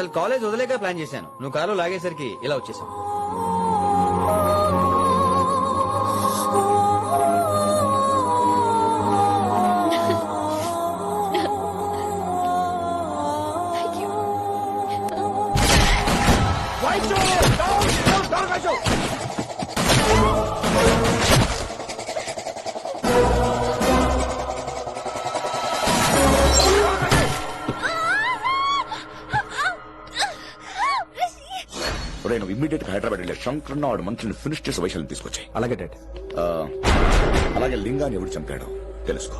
అసలు college వదిలేక plan చేశాను. నువ్వు కారు లాగేసరికి ఇలా వచ్చేసాను. నువ్వు ఇమ్మీడియట్ గా హైదరాబాద్ వెళ్ళే శంకరన్న వాడు మంత్రిని ఫినిష్ చేసి వైశాల్యం తీసుకొచ్చాయి. అలాగే డాడ్. అలాగే లింగాన్ని ఎవరు చంపాడో తెలుసుకో.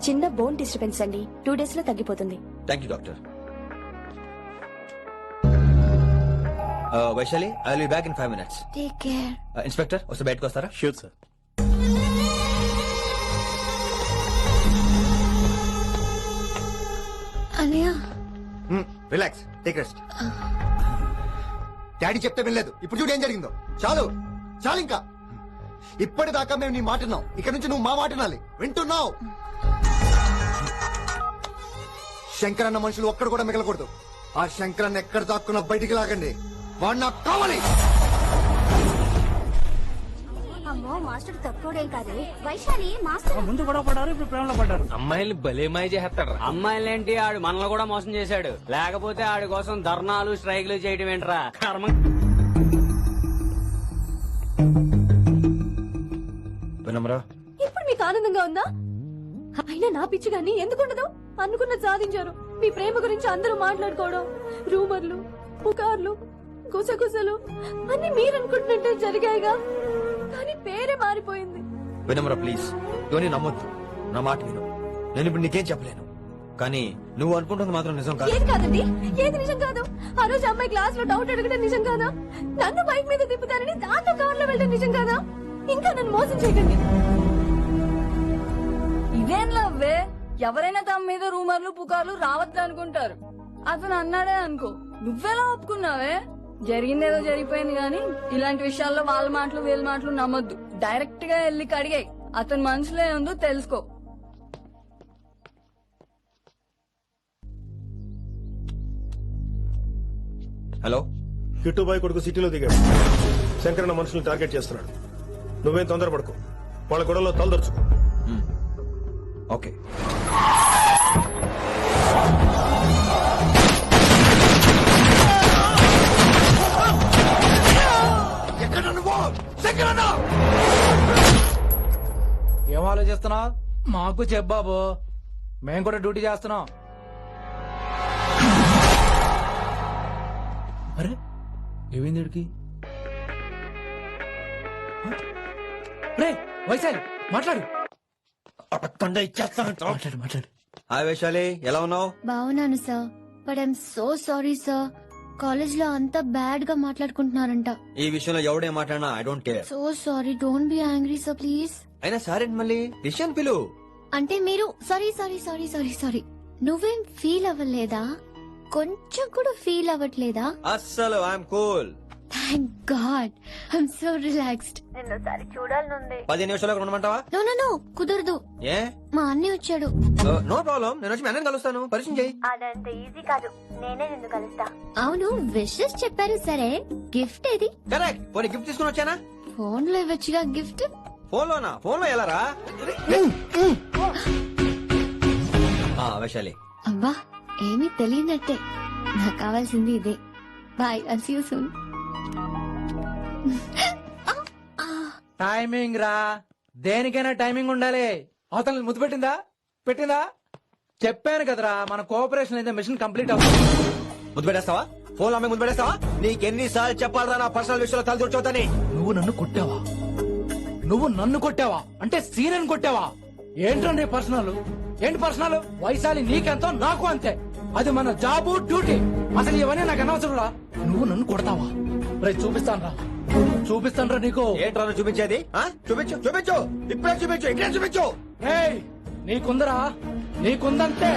చిన్న బోన్ డిస్టర్బెన్స్ అండి, 2 days లో తగ్గిపోతుంది. Thank you doctor. Vaishali, I will be back in 5 minutes. Take care. Inspector వస్తే బయటకు వస్తారా? Sure sir. అన్నయ్య రిలాక్స్, టేక్ రెస్ట్. డాడీ చెప్తే వినలేదు, ఇప్పుడు చూడు ఏం జరిగిందో. చాలు చాలు, ఇంకా ఇప్పటిదాకా మేము నీ మాట విన్నాం, ఇక నుంచి నువ్వు మా మాట వినాలి. వింటున్నావు? శంకరన్న మనుషులు ఒక్కడ కూడా మిగలకూడదు. ఆ శంకరన్న ఎక్కడ దాక్కున్నా బయటికి లాగండి, వాడు నాకు కావాలి. అమ్మో, మాస్టర్ తక్కువడేం కాదు. వైశాలి మాస్టర్ ముందు గొడవ పడ్డారు, ఇప్పుడు ప్రేమలో పడ్డారు. అమ్మాయిలు భలే మాయ చేస్తాడు. అమ్మాయిలేంటి, ఆడు మనల్ని కూడా మోసం చేశాడు. లేకపోతే ఆడి కోసం ధర్నాలు స్ట్రైక్లు చేయడం ఏంట్రా కర్మ. వినమ్రా, ఇప్పుడు మీకు ఆనందంగా ఉందా? అయినా నా పిచ్చి గాని ఎందుకుండదు? అనుకున్నది సాధించారు. మీ ప్రేమ గురించి అందరూ మాట్లాడుకోవడం, రూమర్లు, పుకార్లు, గుసగుసలు అన్ని మీరనుకుంటున్నట్టే జరిగాయిగా. కానీ పేరే మారిపోయింది. వినమ్రా ప్లీజ్, ఇవన్నీ నమ్మొద్దు. నా మాట విను. నేను ఇప్పుడు నీకేం చెప్పలేను, కానీ నువ్వు అనుకుంటుంది మాత్రం నిజం కాదు. ఏది కాదండి, ఏది నిజం కాదు? ఆ రోజు అమ్మాయి క్లాస్ లో డౌట్ అడగడం నిజం కాదా? నన్ను బైక్ మీద తిప్పుతానని దాంతో కార్ లో వెళ్ళడం నిజం కాదా? ఇంకా నన్ను మోసం చేయకండి. ఇదేం లవ్వే? ఎవరైనా తమ మీద రూమర్లు పుకార్లు రావద్దు అనుకుంటారు. అతను అన్నాడే అనుకో, నువ్వెలా ఒప్పుకున్నావే? జరిగిందేదో జరిగిపోయింది గాని ఇలాంటి విషయాల్లో వాళ్ళ మాటలు వీళ్ళ మాటలు నమ్మొద్దు. డైరెక్ట్ గా వెళ్ళి కడిగాయి. అతని మనసులో ఏముందో తెలుసుకో. హలో, కిట్టు బాయ్ కొడుకు సిటీలో దిగాడు. శంకరన్న మనుషుల్ని టార్గెట్ చేస్తున్నాడు. నువ్వేం తొందరపడకు, వాళ్ళ గొడవలో తలదర్చుకో. ఓకే. ఏం ఆలోచిస్తున్నావు? మాకు చెప్పాబు, మేము కూడా డ్యూటీ చేస్తున్నాం. అరే ఏమైంది వీడికి? రే వైశాలి, మాట్లాడు. మాట్లాడు మాట్లాడు. హాయ్ వైశాలి, ఎలా ఉన్నావు? బాగున్నాను sir, but I'm so sorry sir. College లో అంతా బ్యాడ్ గా మాట్లాడుకుంటున్నారంట. ఈ విషయంలో ఎవడే మాట్లాడినా I don't care. So sorry, don't be angry sir please. అయినా సరే మళ్ళీ డిసిషన్ పిలు. అంటే మీరు sorry sorry sorry sorry sorry నువ్వేం ఫీల్ అవ్వలేదా? కొంచెం కూడా ఫీల్ అవ్వట్లేదా? అస్సలు I'm cool. Thank God, I'm so relaxed. నిన్నోసారి చూడాలనుంది. 10 నిమిషాలకు ఉండమంటావా? నో నో నో, కుదరదు. ఏ? మా అన్నయ్య వచ్చాడు. నో ప్రాబ్లం, నేను వచ్చి మీ అన్నని కలుస్తాను. పరిచయం చేయి. అదంత ఈజీ కాదు, నేనే నిన్ను కలుస్తా. అవును, విషెస్ చెప్పారు సరే, గిఫ్ట్ ఏది? కరెక్ట్. పోనీ గిఫ్ట్ తీసుకుని వచ్చానా? ఫోన్ లో ఇవ్వచ్చుగా గిఫ్ట్. ఫోన్ లోనా? ఫోన్ లో ఎలా రా? వైశాలి, అబ్బా ఏమీ తెలియనట్టే. నాకు కావాల్సింది ఇదే. Bye, I'll see you soon. Timing రా, దేనికైనా టైమింగ్ ఉండాలి. అవతల ముద్దు పెట్టిందా? పెట్టిందా? చెప్పాను కదరా, మన కోఆపరేషన్ అయితే మిషన్ కంప్లీట్ అవుతుంది. ముద్దు పెట్టేస్తావా? ఫోన్ లో ముద్దు పెట్టేస్తావా? నీకెన్నిసార్లు చెప్పాలరా నా పర్సనల్ విషయంలో తల దూర్చోద్దని? నువ్వు నన్ను కొట్టావా? నువ్వు నన్ను కొట్టావా? అంటే సీనియర్ కొట్టావా? ఏంటో నీ పర్సనల్? ఏంటి పర్సనల్? వైశాలి నీకెంతో నాకు అంతే. అది మన జాబు, డ్యూటీ. అసలు ఇవన్నీ నాకు అనవసరం రా. నువ్వు నన్ను కొడతావా? రేపు చూపిస్తాను రా నీకు. ఏంట్రా చూపించేది? చూపించు చూపించు, ఇప్పుడే చూపించు, ఇక్కడే చూపించు. ఏయ్, నీకుందరా? నీకుందంతే.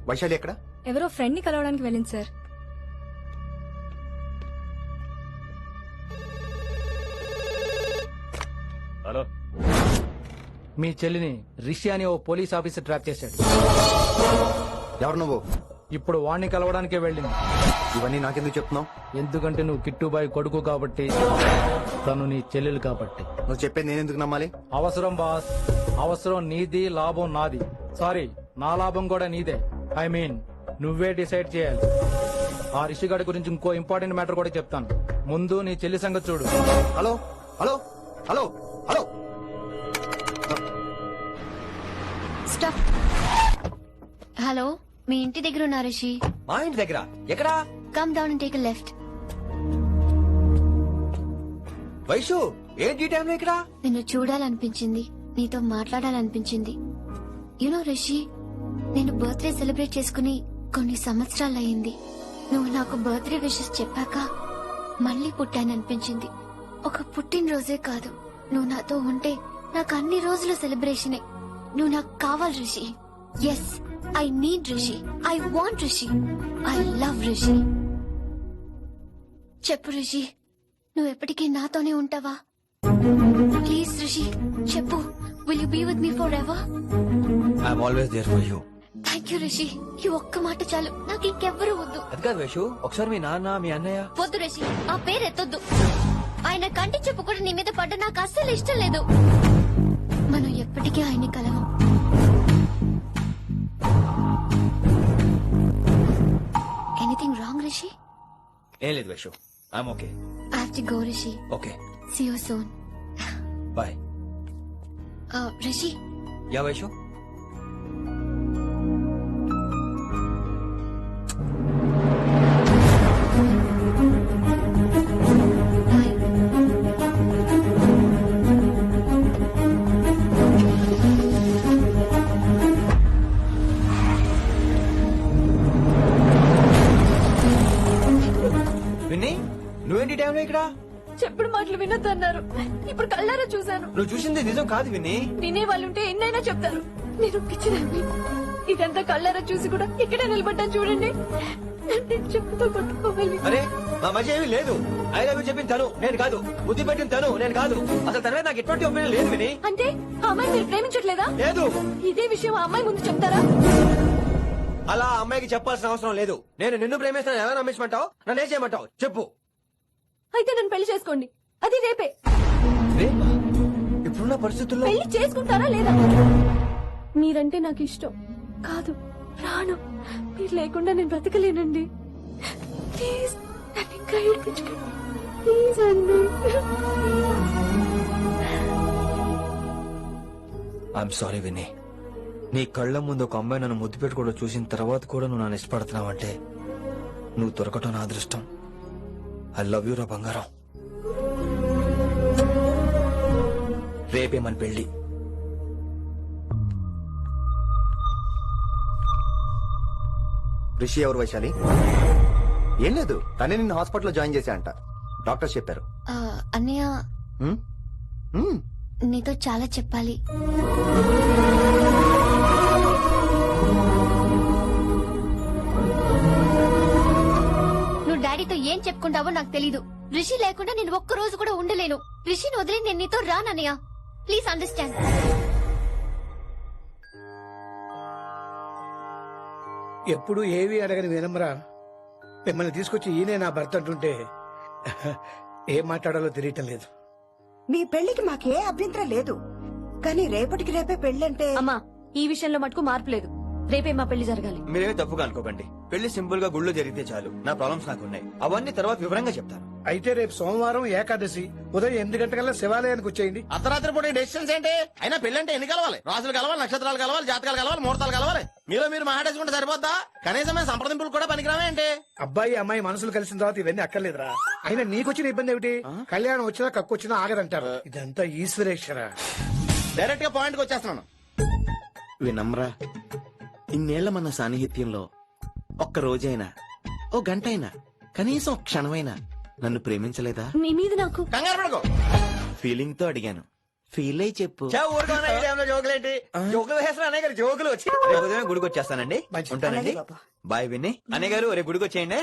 వైశాలి ఎక్కడ? ఎవరో ఫ్రెండ్ ని కలవడానికి వెళ్ళింది సార్. హలో మీ చెల్లిని రిషి అని ఓ పోలీస్ ఆఫీసర్ ట్రాప్ చేశాడు. ఎవరు నువ్వు? ఇప్పుడు వాణ్ణి కలవడానికే వెళ్ళింది. ఇవన్నీ నాకెందుకు చెప్తున్నావు? ఎందుకంటే నువ్వు కిట్టుబాయి కొడుకు కాబట్టి, తను నీ చెల్లెలు కాబట్టి. నువ్వు చెప్పేది నేను ఎందుకు నమ్మాలి? అవసరం బాస్, అవసరం నీది, లాభం నాది. సారీ, నా లాభం కూడా నీదే. ఐ మీన్ నువ్వే డిసైడ్ చేయాలి. ఆ రిషిగాడి గురించి ఇంకో ఇంపార్టెంట్ మ్యాటర్ కూడా చెప్తాను. ముందు నీ చెల్లి సంగతి చూడు. Hello hello hello hello. Stop. Hello, మీ ఇంటి దగ్గర ఉన్నా రిషి? మా ఇంటి దగ్గర ఎక్కడా? Come down and take left. Vaishu ఏంటి ఈ టైంలో ఇక్కడ? నిన్ను చూడాలనిపించింది, నీతో మాట్లాడాలనిపించింది. యునో రిషి, నేను బర్త్డే సెలబ్రేట్ చేసుకుని కొన్ని సంవత్సరాలయ్యింది. నువ్వు నాకు బర్త్డే విషెస్ చెప్పాక మళ్ళీ పుట్టాననిపించింది. ఒక పుట్టినరోజే కాదు, నువ్వు నాతో ఉంటే నాకు అన్ని రోజుల సెలబ్రేషనే. నువ్వు నాకు కావాలి Rishi. Yes, I need Rishi. I want Rishi. I love Rishi. చెప్పు రిషి, నువ్వు ఎప్పటికీ నాతోనే ఉంటావా? ప్లీజ్ రిషి చెప్పు. Will you be with me forever? I'm always there for you. Thank you Rishi. ఈ ఒక్క మాట చాలు, నాకు ఇంకెవ్వరూ వద్దు. అది కాదు వైషు, ఒకసారి మీ నాన్న మీ అన్నయ్య. వద్దు రిషి, ఆ పేరు ఎత్తొద్దు. ఆయన కంటి చెప్పు కూడా నీ మీద పడ్డ నాకు అస్సలు ఇష్టం లేదు. మనం ఎప్పటికీ ఆయన్ని కలవం. Anything wrong Rishi? ఏం లేదు Vaishu, I'm okay. I have to go Rishi. Okay, see you soon. Bye. Rishi, yeah Vaishu. Bye. Vinni, నువ్వేంటి ఈ టైంలో ఇక్కడ? చెప్పుడు మాటలు వినొద్దన్నారు, ఇప్పుడు కళ్ళారా చూశాను. నువ్వు చూసింది నిజం కాదు విన్నీ. వినే వాళ్ళుంటే ఎన్నైనా చెప్తారు. నేను పిచ్చిదాన్ని. ఇదంతా కళ్ళారా చూసి కూడా ఇక్కడే నిలబడ్డాను చూడండి. నన్ను చెప్పుతో కొట్టుకోవాలి. అరే మా మధ్య ఏమీ లేదు. ఐ లవ్ యూ చెప్పిన తను నేను కాదు, బుద్ధి పెట్టిన తను నేను కాదు. అసలు తన మీద నాకు ఎటువంటి ఒపీనియన్ లేదు విని. అంటే ఆ అమ్మాయి మీరు ప్రేమించట్లేదా? లేదు. ఇదే విషయం ఆ అమ్మాయి ముందు చెప్తారా? అలా ఆ అమ్మాయికి చెప్పాల్సిన అవసరం లేదు. నేను నిన్ను ప్రేమిస్తాను, ఎలా నమ్మించమంటావు? నన్ను ఏం చేయమంటావు చెప్పు. అయితే నన్ను పెళ్లి చేసుకోండి, అది రేపే. రేపా? ఇప్పుడున్న పరిస్థితుల్లో పెళ్లి చేసుకుంటారా లేదా? మీరంటే నాకు ఇష్టం కాదు, ప్రాణం. మీరు లేకుండా నేను బ్రతకలేనండి. ప్లీజ్ నన్ను ఇంకా ఏడిపించకండి. ప్లీజ్ అండి. ఐఎమ్ సారీ విని. నీ కళ్ళ ముందు ఒక అమ్మాయి నన్ను ముద్దు పెట్టుకోవడం చూసిన తర్వాత కూడా నువ్వు నన్ను ఇష్టపడుతున్నావంటే నువ్వు దొరకటం నా అదృష్టం. ఐ లవ్ యూ రా బంగారం. రేపే మన పెళ్లి. రిషి ఎవరు వైశాలి? ఏం లేదు, తనే నిన్ను హాస్పిటల్లో జాయిన్ చేశా అంట, డాక్టర్స్ చెప్పారు. అన్నయ్య, హ్మ్? హ్మ్. నీతో చాలా చెప్పాలి. నువ్వు డాడీతో ఏం చెప్పుకుంటావో నాకు తెలీదు. రిషి లేకుండా నేను ఒక్క రోజు కూడా ఉండలేను. రిషిని వదిలి నేను నీతో రానన్నయ్య. Please understand. ఎప్పుడు ఏవి అడగని వినమ్రా మిమ్మల్ని తీసుకొచ్చి ఈయనే నా భర్త అంటుంటే ఏం మాట్లాడాలో తెలియటం లేదు. మీ పెళ్లికి మాకే అభ్యంతరం లేదు, కానీ రేపటికి రేపే పెళ్ళంటే. అమ్మా, ఈ విషయంలో మటుకు మార్పు లేదు. రేపే మా పెళ్లి జరగాలి. మీరేమీ తప్పుగా అనుకోకండి. పెళ్లి సింపుల్ గా గుళ్ళో జరిగితే చాలు. నా ప్రాబ్లమ్స్ నాకున్నాయి, అవన్నీ తర్వాత వివరంగా చెప్తాను. అయితే రేపు సోమవారం ఏకాదశి ఉదయం 8 గంటకల్లా శివాలయానికి వచ్చేయండి. అర్ధరాత్రి పూట డెసిషన్స్ ఏంటి? అయినా పెళ్ళంటే ఎన్ని కలవాలి? రాసులు కలవాలి, నక్షత్రాలు కలవాలి, జాతకాలు కలవాలి, ముహూర్తాలు కలవాలి. మీలో మీరు మాట్లాడేసుకుంటే సరిపోద్దా? కనీసమే సంప్రదింపులు కూడా పనికిరావే అంటే. అబ్బాయి అమ్మాయి మనసులు కలిసిన తర్వాత ఇవన్నీ అక్కర్లేదురా. అయినా నీకొచ్చిన ఇబ్బంది ఏమిటి? కళ్యాణం వచ్చినా కక్కొచ్చినా ఆగదంటారు. ఇదంతా ఈశ్వరేశ్వర. డైరెక్ట్ గా పాయింట్ కి వచ్చేస్తున్నాను. వినమ్రా, ఇన్నేళ్ల మన సాన్నిహిత్యంలో ఒక్క రోజైనా, ఓ గంట అయినా, కనీసం ఒక క్షణమైనా నన్ను ప్రేమించలేదా? మీ మీద నాకు కంగారు పడుకో. ఫీలింగ్ తో అడిగాను, ఫీల్ అయి చెప్పు. జోకులేంటి? జోకులు వేసిన అన్నయ్య గారు జోకులు వచ్చి రేపు ఉదయం గుడికి వచ్చేస్తానండి. మంచిది. ఉంటానండి. అలాగే బాబు. బాయ్ విన్ని. అన్నయ్య గారు రేపు గుడికి వచ్చేయండి.